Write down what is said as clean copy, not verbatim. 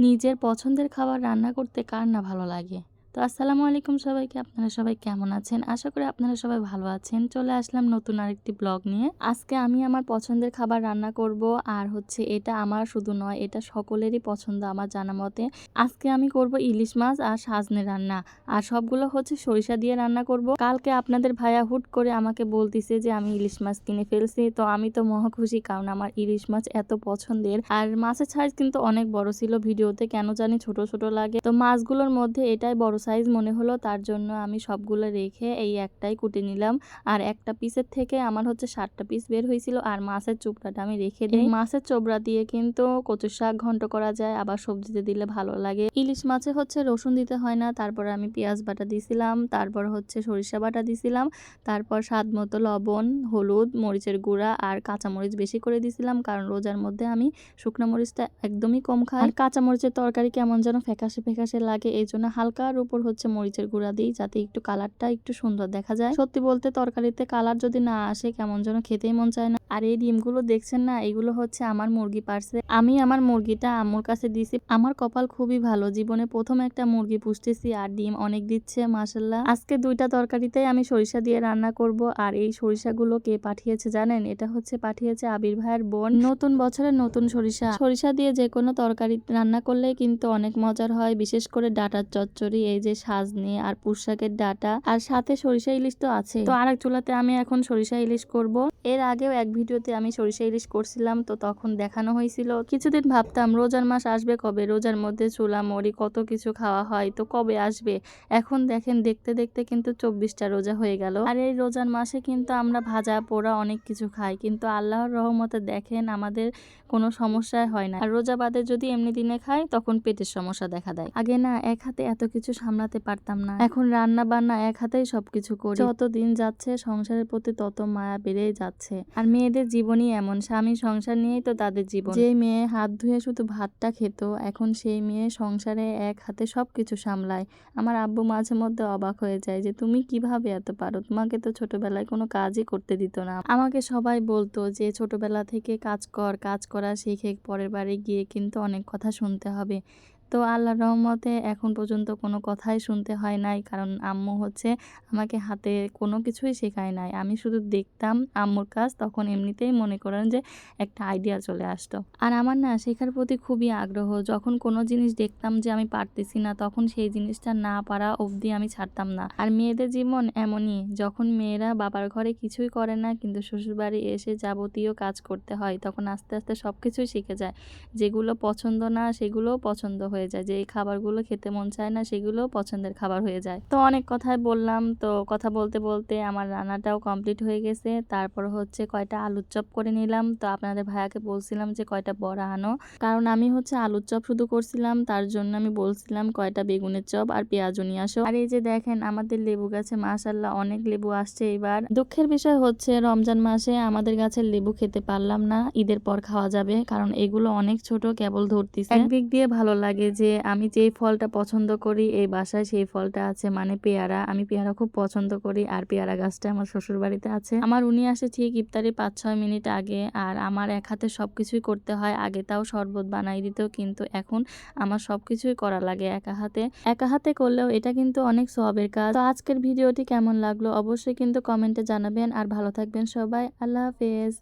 নিজের পছন্দের খাবার রান্না করতে কার না ভালো লাগে। তো আসসালামু আলাইকুম সবাইকে। আপনারা সবাই কেমন আছেন? আশা করি আপনারা সবাই ভালো আছেন। চলে আসলাম নতুন আরেকটি ব্লগ নিয়ে। আজকে আমি আমার পছন্দের খাবার রান্না করব। আর এটা আমার শুধু নয়, এটা সকলেরই পছন্দ আমার জানা মতে। আজকে আমি করব ইলিশ মাছ আর সাজনে রান্না। আর সবগুলো সরিষা দিয়ে রান্না করব। কালকে আপনাদের ভাইয়া হুট করে আমাকে বলতিছে যে আমি ইলিশ মাছ কিনে ফেলছি। তো আমি তো মহা খুশি, কারণ আমার ইলিশ মাছ এত পছন্দের। আর মাছের সাইজ কিন্তু অনেক বড় ছিল, ভিডিওতে কেন জানি ছোট ছোট লাগে। তো মাছগুলোর মধ্যে এটাই বড় সাইজ মনে হলো, তার জন্য আমি সবগুলো রেখে এই একটাই কুটে নিলাম। আর একটা পিসের থেকে আমার 7টা পিস বের হয়েছিল। আর মাছের চোপড়াটা আমি রেখে দিই। মাছের চোপড়া দিয়ে কিন্তু কচুর শাক ঘন্ট করা যায়, আবার সবজিতে দিলে ভালো লাগে। ইলিশ মাছে রসুন দিতে হয় না। তারপর আমি পেঁয়াজ বাটা দিছিলাম, তারপর সরিষা বাটা দিছিলাম, তারপর স্বাদ মতো লবণ, হলুদ, মরিচের গুঁড়া আর কাঁচামরিচ বেশি করে দিছিলাম, কারণ রোজার মধ্যে আমি শুকনো মরিচটা একদমই কম খাই। আর কাঁচামরিচের তরকারি কেমন যেন ফ্যাকাশে ফ্যাকাশে লাগে, এই জন্য হালকার উপর মরিচের গুঁড়া দিই, যাতে একটু কালারটা একটু সুন্দর দেখা যায়। সত্যি বলতে তরকারিতে কালার যদি না আসে কেমন যেন খেতেই মন চায় না। আর এই ডিমগুলো দেখছেন না, এগুলো আমার মুরগি পারছে। আমি আমার মুরগিটা আম্মুর কাছে দিছি। আমার কপাল খুবই ভালো, জীবনে প্রথম একটা মুরগি পুষতেছি আর ডিম অনেক দিচ্ছে মাশাআল্লাহ। আজকে 2টা তরকারিতেই আমি সরিষা দিয়ে রান্না করব। আর এই সরিষাগুলো কে পাঠিয়েছে জানেন? এটা পাঠিয়েছে আবির ভাইয়ের বোন। নতুন বছরের নতুন সরিষা। সরিষা দিয়ে যে কোনো তরকারি রান্না করলেই কিন্তু অনেক মজার হয়, বিশেষ করে ডাটার চচ্চড়ি, এই যে সাজনি আর পুঁইশাকের ডাটা, আর সাথে সরিষা ইলিশ তো আছে। তো আরেক চুলাতে আমি এখন সরিষা ইলিশ করব। এর আগেও এক ভিডিওতে আমি সরিষা ইলিশ করছিলাম, তো তখন দেখানো হয়েছিল। কিছুদিন ভাবতাম রোজার মাস আসবে কবে, রোজার মধ্যে চুলা মরি কত কিছু খাওয়া হয়, তো কবে আসবে। এখন দেখেন দেখতে দেখতে কিন্তু 24টা রোজা হয়ে গেল। আর এই রোজার মাসে কিন্তু আমরা ভাজা পোড়া অনেক কিছু খাই, কিন্তু আল্লাহর রহমতে দেখেন আমাদের কোনো সমস্যাই হয় না। আর রোজা বাদে যদি এমনি দিনে খাই তখন পেটের সমস্যা দেখা দেয়। আগে না এক হাতে এত কিছু সামলাতে পারতাম না, এখন রান্না বান্না এক হাতেই সবকিছু করি। যত দিন যাচ্ছে সংসারের প্রতি তত মায়া বেড়েই যাচ্ছে। আর মেয়েদের জীবনই এমন, স্বামী সংসার নিয়েই তো তাদের জীবন। যে মেয়ে হাত ধুয়ে শুধু ভাতটা খেত, এখন সেই মেয়ে সংসারে এক হাতে সবকিছু সামলায়। আমার আব্বু মাঝে মধ্যে অবাক হয়ে যায় যে তুমি কিভাবে এত পারো, তোমাকে তো ছোটবেলায় কোনো কাজই করতে দিত না। আমাকে সবাই বলতো যে ছোটবেলা থেকে কাজ কর, কাজ করা শিখে পরের বারে গিয়ে কিন্তু অনেক কথা শুনতে হবে। তো আল্লাহর রহমতে এখন পর্যন্ত কোনো কথাই শুনতে হয় নাই, কারণ আম্মু আমাকে হাতে কোনো কিছুই শেখায় নাই। আমি শুধু দেখতাম আম্মুর কাজ, তখন এমনিতেই মনে করেন যে একটা আইডিয়া চলে আসতো। আর আমার না শেখার প্রতি খুবই আগ্রহ। যখন কোনো জিনিস দেখতাম যে আমি পারতেছি না, তখন সেই জিনিসটা না পারা অবধি আমি ছাড়তাম না। আর মেয়েদের জীবন এমনই, যখন মেয়েরা বাবার ঘরে কিছুই করে না কিন্তু শ্বশুরবাড়ি এসে যাবতীয় কাজ করতে হয়, তখন আস্তে আস্তে সবকিছুই শিখে যায়। যেগুলো পছন্দ না সেগুলোও পছন্দ হয়ে যায়, যে এই খাবারগুলো খেতে মন চায় না সেগুলোও পছন্দের খাবার হয়ে যায়। তো অনেক কথাই বললাম, তো কথা বলতে বলতে আমার রান্নাটাও কমপ্লিট হয়ে গেছে। তারপর কয়টা আলুর চপ করে নিলাম। তো আপনাদের ভাইয়াকে বলছিলাম যে কয়টা বড়া আনো, কারণ আমি আলুর চপ শুধু করছিলাম, তার জন্য আমি বলছিলাম কয়টা বেগুনের চপ আর পেঁয়াজও নিয়ে আসো। আর এই যে দেখেন আমাদের লেবু গাছে মাশাআল্লাহ অনেক লেবু আসছে এবার। দুঃখের বিষয় রমজান মাসে আমাদের গাছের লেবু খেতে পারলাম না, ঈদের পর খাওয়া যাবে, কারণ এগুলো অনেক ছোট, কেবল ধরতিছে। একদিক দিয়ে ভালো লাগে যে আমি যেই ফলটা পছন্দ করি এই বাসায় সেই ফলটা আছে, মানে পেয়ারা। আমি পেয়ারা খুব পছন্দ করি, আর পেয়ারা গাছটা আমার শ্বশুর বাড়িতে আছে। আমার উনি আসে ঠিক ইফতারি 5-6 মিনিট আগে, আর আমার এক হাতে সবকিছুই করতে হয়। আগে তাও শরবত বানাই দিত, কিন্তু এখন আমার সবকিছুই করা লাগে একা হাতে। একা হাতে করলেও এটা কিন্তু অনেক সওয়াবের কাজ। তো আজকের ভিডিওটি কেমন লাগলো অবশ্যই কিন্তু কমেন্টে জানাবেন। আর ভালো থাকবেন সবাই, আল্লাহ হাফেজ।